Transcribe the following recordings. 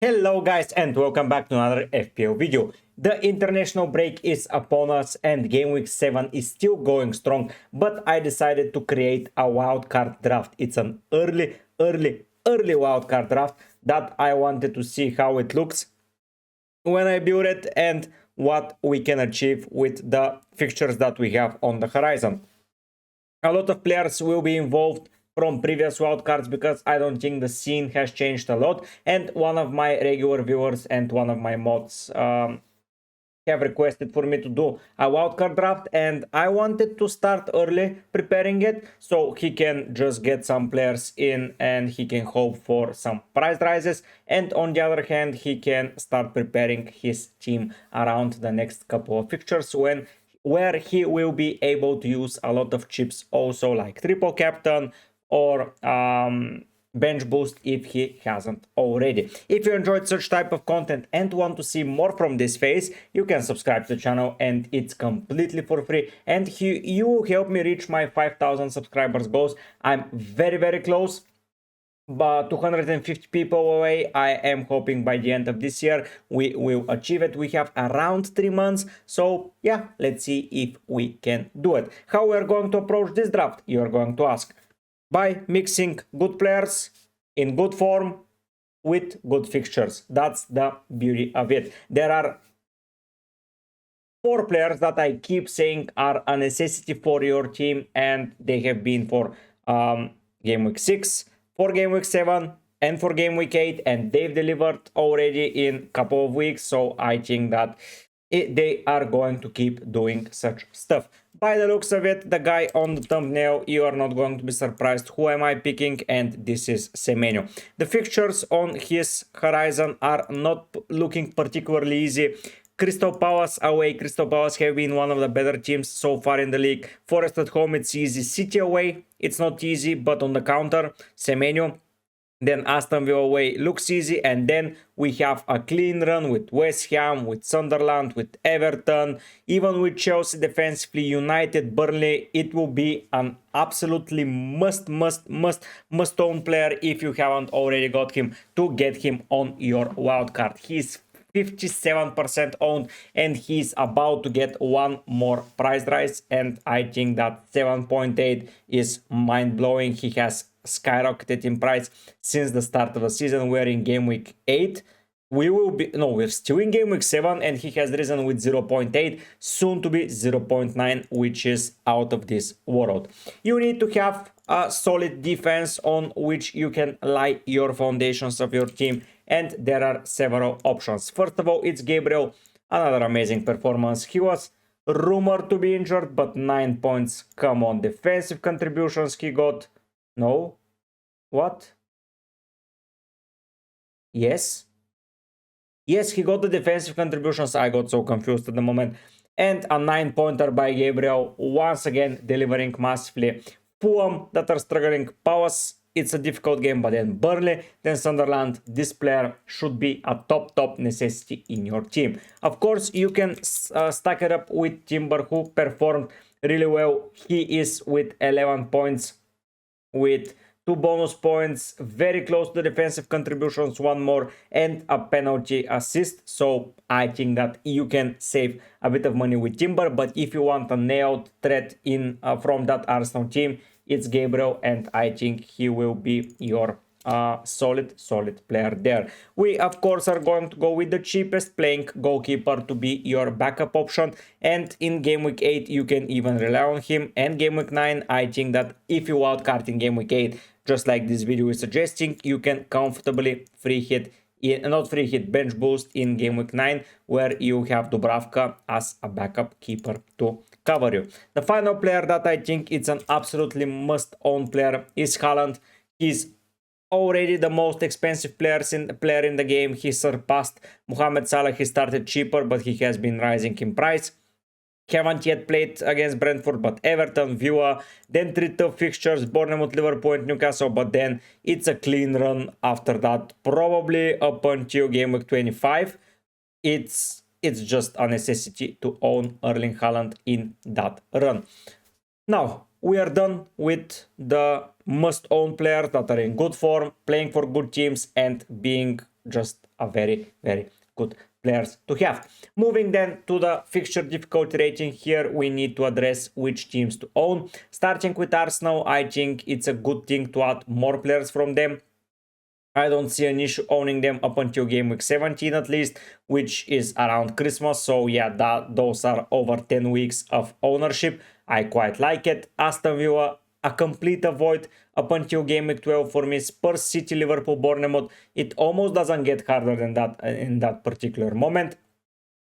Hello guys and welcome back to another FPL video. The international break is upon us and Gameweek 7 is still going strong, but I decided to create a wildcard draft. It's an early wildcard draft that I wanted to see how it looks when I build it and what we can achieve with the fixtures that we have on the horizon. A lot of players will be involved from previous wildcards because I don't think the scene has changed a lot, and one of my regular viewers and one of my mods have requested for me to do a wildcard draft, and I wanted to start early preparing it so he can just get some players in and he can hope for some price rises, and on the other hand he can start preparing his team around the next couple of fixtures where he will be able to use a lot of chips also, like triple captain or bench boost if he hasn't already. If you enjoyed such type of content and want to see more from this phase, you can subscribe to the channel and it's completely for free, and you will help me reach my 5,000 subscribers goals. I'm very close, but 250 people away. I am hoping by the end of this year we will achieve it. We have around 3 months, so yeah, let's see if we can do it. How we are going to approach this draft, you are going to ask? By mixing good players in good form with good fixtures. That's the beauty of it. There are 4 players that I keep saying are a necessity for your team, and they have been for Game Week 6, for Game Week 7, and for Game Week 8, and they've delivered already in a couple of weeks, so I think that they are going to keep doing such stuff. By the looks of it, the guy on the thumbnail, you are not going to be surprised who am I picking, and this is Semenyo. The fixtures on his horizon are not looking particularly easy. Crystal Palace away. Crystal Palace have been one of the better teams so far in the league. Forest at home, it's easy. City away, it's not easy, but on the counter, Semenyo. Then Aston Villa away looks easy, and then we have a clean run with West Ham, with Sunderland, with Everton, even with Chelsea defensively, United, Burnley. It will be an absolutely must own player if you haven't already got him, to get him on your wildcard. He's 57% owned and he's about to get one more price rise, and I think that 7.8 is mind-blowing. He has skyrocketed in price since the start of the season. We're in game week 8. We're still in game week 7, and he has risen with 0.8, soon to be 0.9, which is out of this world. You need to have a solid defense on which you can lie your foundations of your team, and there are several options. First of all, it's Gabriel, another amazing performance. He was rumored to be injured, but 9 points. Come on, defensive contributions he got. No? What? Yes, he got the defensive contributions. I got so confused at the moment. And a 9-pointer by Gabriel, once again delivering massively. Fulham that are struggling. Palace, it's a difficult game, but then Burnley, then Sunderland. This player should be a top necessity in your team. Of course, you can stack it up with Timber, who performed really well. He is with 11 points with 2 bonus points, very close to defensive contributions, 1 more, and a penalty assist. So I think that you can save a bit of money with Timber, but if you want a nailed threat in from that Arsenal team, it's Gabriel, and I think he will be your solid player there. We of course are going to go with the cheapest, playing goalkeeper to be your backup option, and in game week 8 you can even rely on him, and game week 9 I think that if you wildcard in game week 8, just like this video is suggesting, you can comfortably bench boost in game week 9, where you have Dubravka as a backup keeper to cover you. The final player that I think it's an absolutely must own player is Haaland. He's already the most expensive player in the game. He surpassed Mohamed Salah. He started cheaper, but he has been rising in price. Haven't yet played against Brentford, but Everton, Villa, then 3 tough fixtures, Bournemouth, Liverpool, and Newcastle, but then it's a clean run after that, probably up until game week 25. It's just a necessity to own Erling Haaland in that run. Now, we are done with the must-own players that are in good form, playing for good teams, and being just a very, very good players to have. Moving then to the fixture difficulty rating, here we need to address which teams to own. Starting with Arsenal, I think it's a good thing to add more players from them. I don't see an issue owning them up until game week 17 at least, which is around Christmas. So yeah, those are over 10 weeks of ownership. I quite like it. Aston Villa, a complete avoid up until game week 12 for me. Spurs, City, Liverpool, Bournemouth. It almost doesn't get harder than that in that particular moment.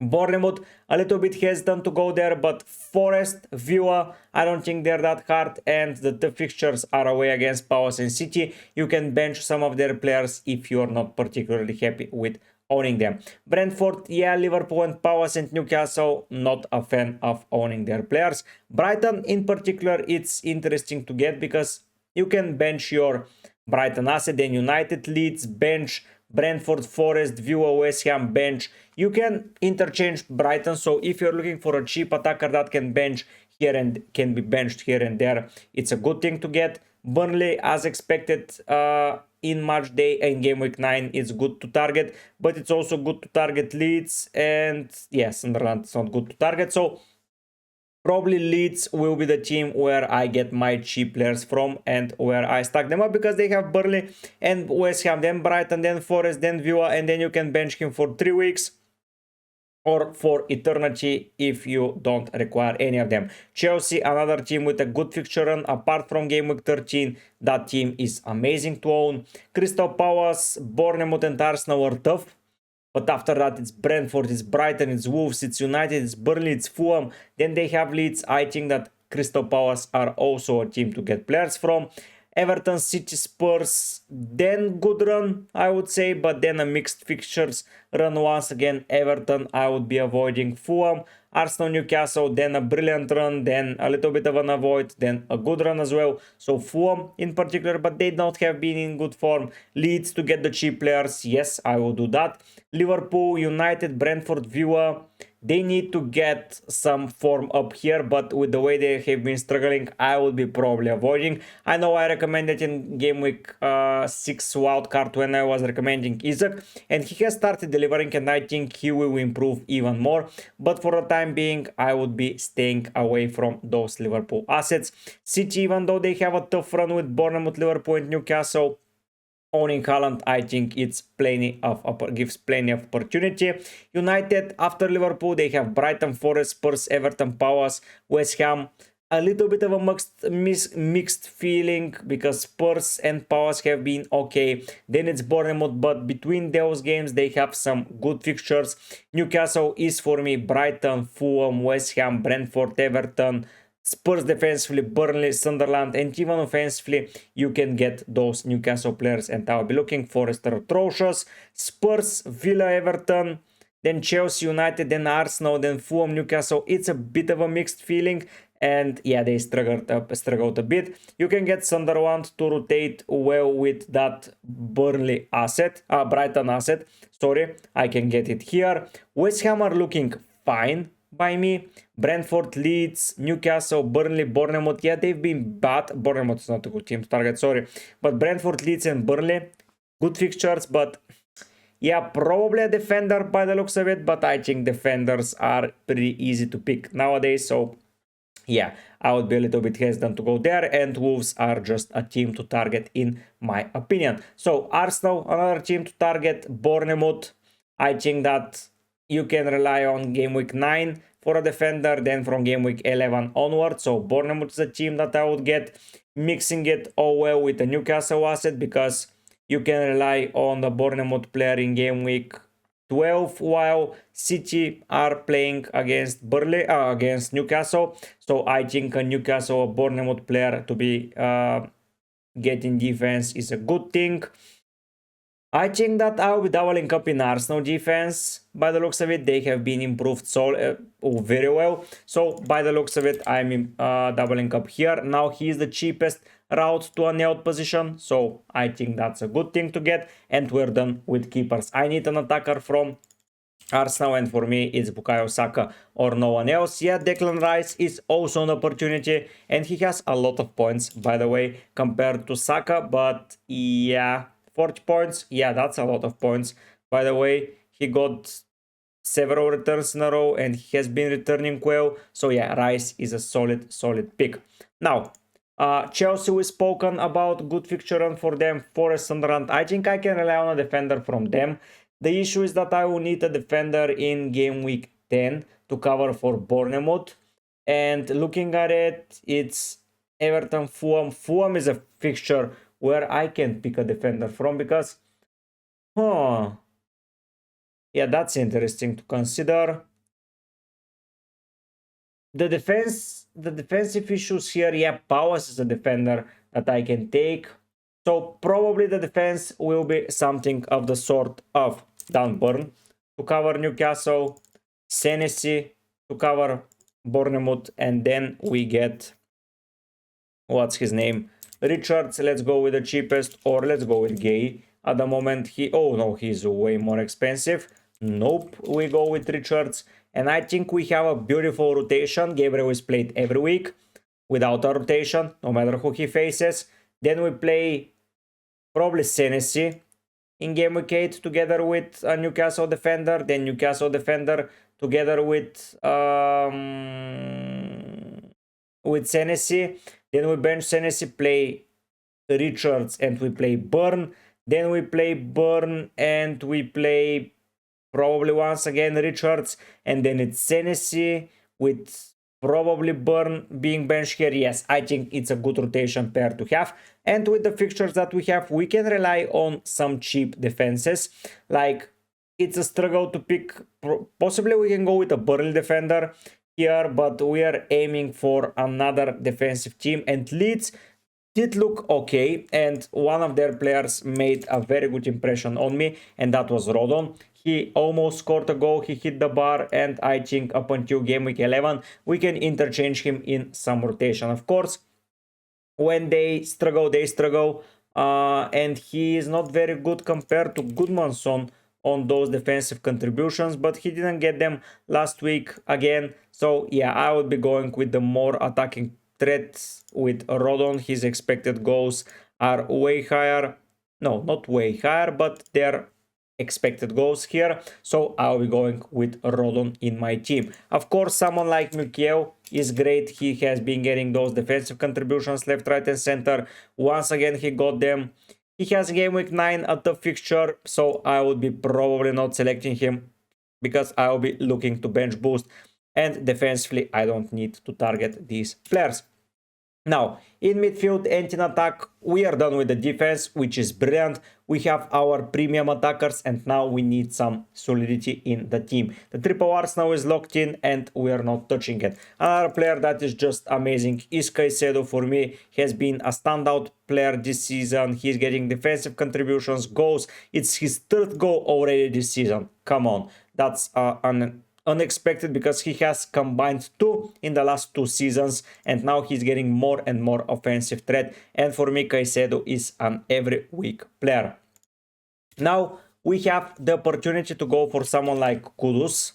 Bournemouth, a little bit hesitant to go there, but Forest, Villa, I don't think they're that hard, and the fixtures are away against Palace and City. You can bench some of their players if you're not particularly happy with owning them. Brentford, yeah, Liverpool and Palace and Newcastle, not a fan of owning their players. Brighton in particular, it's interesting to get because you can bench your Brighton asset, then United, Leeds, bench Brentford, Forest, Villa, West Ham, bench. You can interchange Brighton, so if you're looking for a cheap attacker that can bench here and can be benched here and there, it's a good thing to get. Burnley, as expected, in match day and game week 9, it's good to target, but it's also good to target Leeds, and yes, Sunderland is not good to target, so probably Leeds will be the team where I get my cheap players from and where I stack them up, because they have Burnley and West Ham, then Brighton, then Forest, then Villa, and then you can bench him for 3 weeks or for eternity if you don't require any of them. Chelsea, another team with a good fixture run. Apart from game week 13, that team is amazing to own. Crystal Palace, Bournemouth and Arsenal are tough. But after that, it's Brentford, it's Brighton, it's Wolves, it's United, it's Burnley, it's Fulham. Then they have Leeds. I think that Crystal Palace are also a team to get players from. Everton, City, Spurs, then good run, I would say, but then a mixed fixtures run once again. Everton, I would be avoiding. Fulham, Arsenal, Newcastle, then a brilliant run, then a little bit of an avoid, then a good run as well. So Fulham in particular, but they don't have been in good form. Leeds to get the cheap players, yes, I will do that. Liverpool, United, Brentford, Villa, they need to get some form up here, but with the way they have been struggling, I would be probably avoiding. I know I recommended in game week 6 wildcard when I was recommending Isaac, and he has started delivering, and I think he will improve even more. But for the time being, I would be staying away from those Liverpool assets. City, even though they have a tough run with Bournemouth, Liverpool and Newcastle, owning Haaland, I think it's gives plenty of opportunity. United, after Liverpool, they have Brighton, Forest, Spurs, Everton, Palace, West Ham. A little bit of a mixed feeling because Spurs and Palace have been okay. Then it's Bournemouth, but between those games, they have some good fixtures. Newcastle is for me Brighton, Fulham, West Ham, Brentford, Everton, Spurs defensively, Burnley, Sunderland, and even offensively, you can get those Newcastle players, and I'll be looking for atrocious. Spurs, Villa, Everton, then Chelsea, United, then Arsenal, then Fulham, Newcastle. It's a bit of a mixed feeling, and yeah, they struggled a bit. You can get Sunderland to rotate well with that Burnley asset, Brighton asset. Sorry, I can get it here. West Ham are looking fine by me. Brentford, Leeds, Newcastle, Burnley, Bournemouth, yeah, they've been bad. Bournemouth is not a good team to target, sorry. But Brentford, Leeds and Burnley, good fixtures, but yeah, probably a defender by the looks of it, but I think defenders are pretty easy to pick nowadays, so yeah, I would be a little bit hesitant to go there, and Wolves are just a team to target in my opinion. So Arsenal, another team to target. Bournemouth, I think that you can rely on game week 9 for a defender, then from game week 11 onward. So Bournemouth is a team that I would get, mixing it all well with the Newcastle asset, because you can rely on the Bournemouth player in game week 12, while City are playing against against Newcastle. So I think a Newcastle or Bournemouth player to be getting defense is a good thing. I think that I'll be doubling up in Arsenal defense. By the looks of it, they have been improved very well. So by the looks of it, I'm doubling up here. Now he is the cheapest route to a nailed position. So I think that's a good thing to get. And we're done with keepers. I need an attacker from Arsenal, and for me it's Bukayo Saka or no one else. Yeah, Declan Rice is also an opportunity, and he has a lot of points, by the way, compared to Saka. But yeah, 40 points, yeah, that's a lot of points. by the way. He got several returns in a row and he has been returning well. So yeah, Rice is a solid pick. Now, Chelsea, we spoken about good fixture run for them. Forest, Sunderland, I think I can rely on a defender from them. The issue is that I will need a defender in game week 10 to cover for Bournemouth. And looking at it, it's Everton, Fulham. Fulham is a fixture where I can pick a defender from because, yeah, that's interesting to consider. The defensive issues here, yeah, Powers is a defender that I can take. So probably the defense will be something of the sort of Dunburn to cover Newcastle, Senesi to cover Bournemouth, and then we get, what's his name, Richards. Let's go with the cheapest, or let's go with Gay. At the moment, oh no, he's way more expensive. Nope, we go with Richards. And I think we have a beautiful rotation. Gabriel is played every week without a rotation, no matter who he faces. Then we play probably Senesi in game week 8 together with a Newcastle defender. Then Newcastle defender together with Senesi. Then we bench Senesi, play Richards, and we play Burn. Then we play Burn and we play probably once again Richards, and then it's Senesi with probably Burn being benched here. Yes, I think it's a good rotation pair to have. And with the fixtures that we have, we can rely on some cheap defenses. Like, it's a struggle to pick. Possibly we can go with a Burnley defender here, but we are aiming for another defensive team. And Leeds did look okay, and one of their players made a very good impression on me, and that was Rodon. He almost scored a goal, he hit the bar, and I think up until game week 11 we can interchange him in some rotation. Of course, when they struggle, and he is not very good compared to Goodmanson on those defensive contributions, but he didn't get them last week again. So yeah, I would be going with the more attacking threats with Rodon. His expected goals are way higher. No, not way higher, but they're expected goals here. So I'll be going with Rodon in my team. Of course, someone like Mukiel is great. He has been getting those defensive contributions left, right, and center. Once again, he got them. He has game week 9 at the fixture, so I would be probably not selecting him because I will be looking to bench boost. And defensively, I don't need to target these players. Now, in midfield and in attack, we are done with the defense, which is brilliant. We have our premium attackers, and now we need some solidity in the team. The triple Arsenal is locked in, and we are not touching it. Another player that is just amazing is Caicedo. For me, he has been a standout player this season. He's getting defensive contributions, goals. It's his third goal already this season. Come on, that's unexpected because he has combined 2 in the last 2 seasons, and now he's getting more and more offensive threat. And for me, Caicedo is an every week player. Now we have the opportunity to go for someone like Kudus,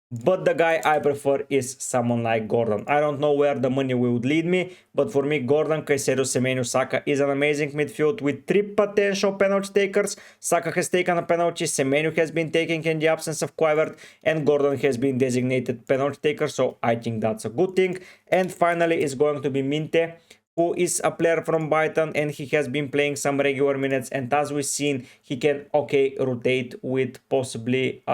but the guy I prefer is someone like Gordon. I don't know where the money would lead me, but for me, Gordon, Caicedo, Semenyo, Saka is an amazing midfield with 3 potential penalty takers. Saka has taken a penalty, Semenyo has been taking in the absence of Kluivert, and Gordon has been designated penalty taker, so I think that's a good thing. And finally is going to be Minte, who is a player from Brighton, and he has been playing some regular minutes, and as we've seen, he can rotate with possibly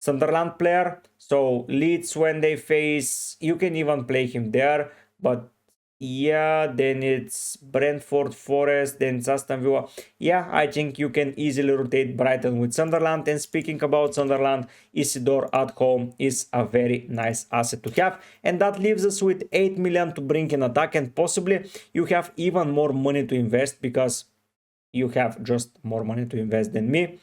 Sunderland player. So Leeds, when they face, you can even play him there, but yeah, then it's Brentford, Forest, then it's Aston Villa. Yeah, I think you can easily rotate Brighton with Sunderland. And speaking about Sunderland, Isidore at home is a very nice asset to have, and that leaves us with 8 million to bring in attack, and possibly you have even more money to invest because you have just more money to invest than me,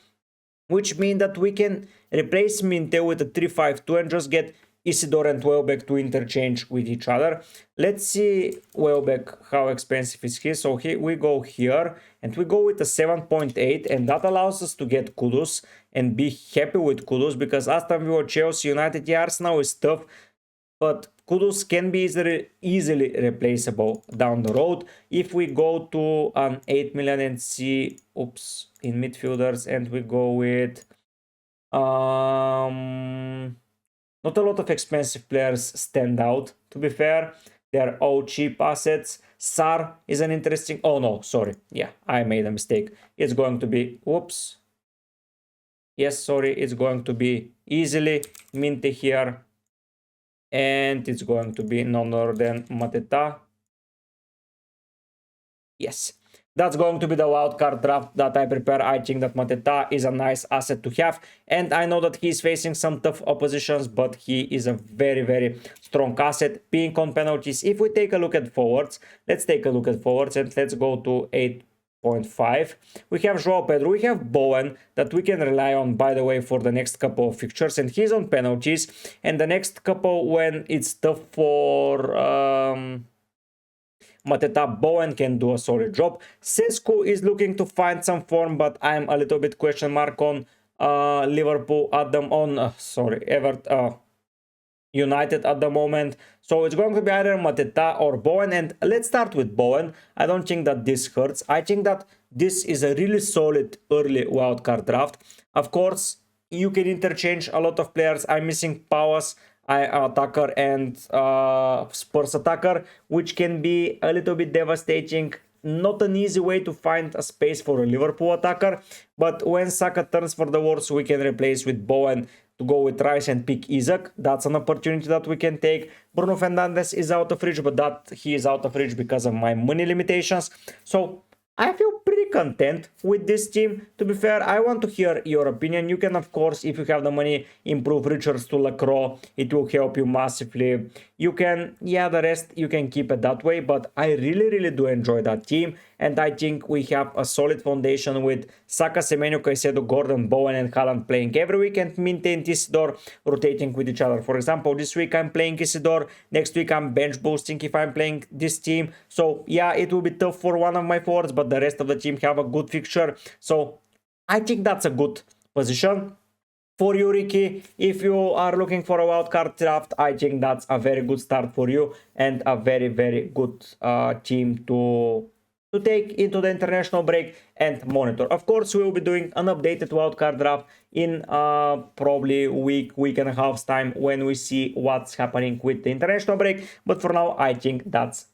which means that we can replace Minte with a 3-5-2 and just get Isidore and Welbeck to interchange with each other. Let's see Welbeck, how expensive is he. So we go here and we go with a 7.8, and that allows us to get Kudus and be happy with Kudus because Aston Villa, Chelsea, United, yeah, Arsenal is tough. but Kudus can be easily replaceable down the road. If we go to an 8 million and see, oops, in midfielders, and we go with not a lot of expensive players stand out, to be fair. They're all cheap assets. Sar is an interesting, oh no, sorry, yeah, I made a mistake. It's going to be, whoops, yes, sorry, it's going to be easily Minty here, and it's going to be none other than Mateta. Yes, that's going to be the wildcard draft that I prepare. I think that Mateta is a nice asset to have, and I know that he's facing some tough oppositions, but he is a very, very strong asset. Being on penalties, if we take a look at forwards, let's take a look at forwards, and let's go to 8.5. We have Joao Pedro, we have Bowen that we can rely on, by the way, for the next couple of fixtures, and he's on penalties, and the next couple when it's tough for Mateta, Bowen can do a solid job. Sescu is looking to find some form, but I'm a little bit question mark on Liverpool at the United at the moment. So it's going to be either Mateta or Bowen, and let's start with Bowen. I don't think that this hurts. I think that this is a really solid early wildcard draft. Of course, you can interchange a lot of players. I'm missing Pauas, attacker, and Spurs attacker, which can be a little bit devastating. Not an easy way to find a space for a Liverpool attacker, but when Saka turns for the worse, we can replace with Bowen to go with Rice and pick Isaac. That's an opportunity that we can take. Bruno Fernandes is out of reach, but that he is out of reach because of my money limitations. So I feel pretty content with this team. To be fair, I want to hear your opinion. You can, of course, if you have the money, improve Richards to Lacroix. It will help you massively. You can, yeah, the rest you can keep it that way, but I really do enjoy that team, and I think we have a solid foundation with Saka, Semenyo, Caicedo, Gordon, Bowen, and Haaland playing every week, and maintain Isidore rotating with each other. For example, this week I'm playing Isidore, next week I'm bench boosting if I'm playing this team. So yeah, it will be tough for one of my forwards, but the rest of the team have a good fixture. So I think that's a good position. For you, Ricky, if you are looking for a wildcard draft, I think that's a very good start for you, and a very good team to take into the international break and monitor. Of course, we will be doing an updated wildcard draft in probably week and a half's time when we see what's happening with the international break. But for now, I think that's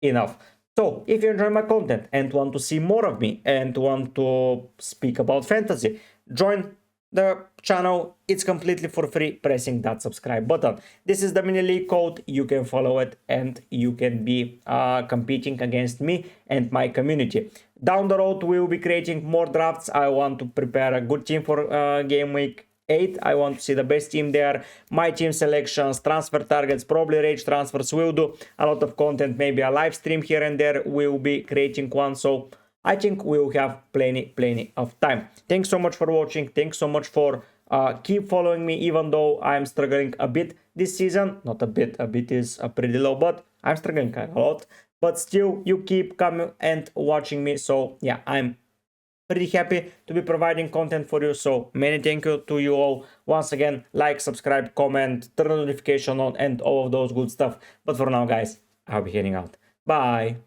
enough. So, if you enjoy my content and want to see more of me and want to speak about fantasy, join the channel. It's completely for free, pressing that subscribe button. This is the mini league code. You can follow it and you can be competing against me and my community. Down the road, we will be creating more drafts. I want to prepare a good team for Gameweek 8. I want to see the best team there. My team selections, transfer targets, probably rage transfers. We'll do a lot of content, maybe a live stream here and there. We'll be creating one. So I think we will have plenty of time. Thanks so much for watching. Thanks so much for keep following me, even though I'm struggling a bit this season. Not a bit is pretty low, but I'm struggling a lot. But still, you keep coming and watching me. So yeah, I'm pretty happy to be providing content for you. So many thank you to you all. Once again, like, subscribe, comment, turn the notification on, and all of those good stuff. But for now, guys, I'll be heading out. Bye.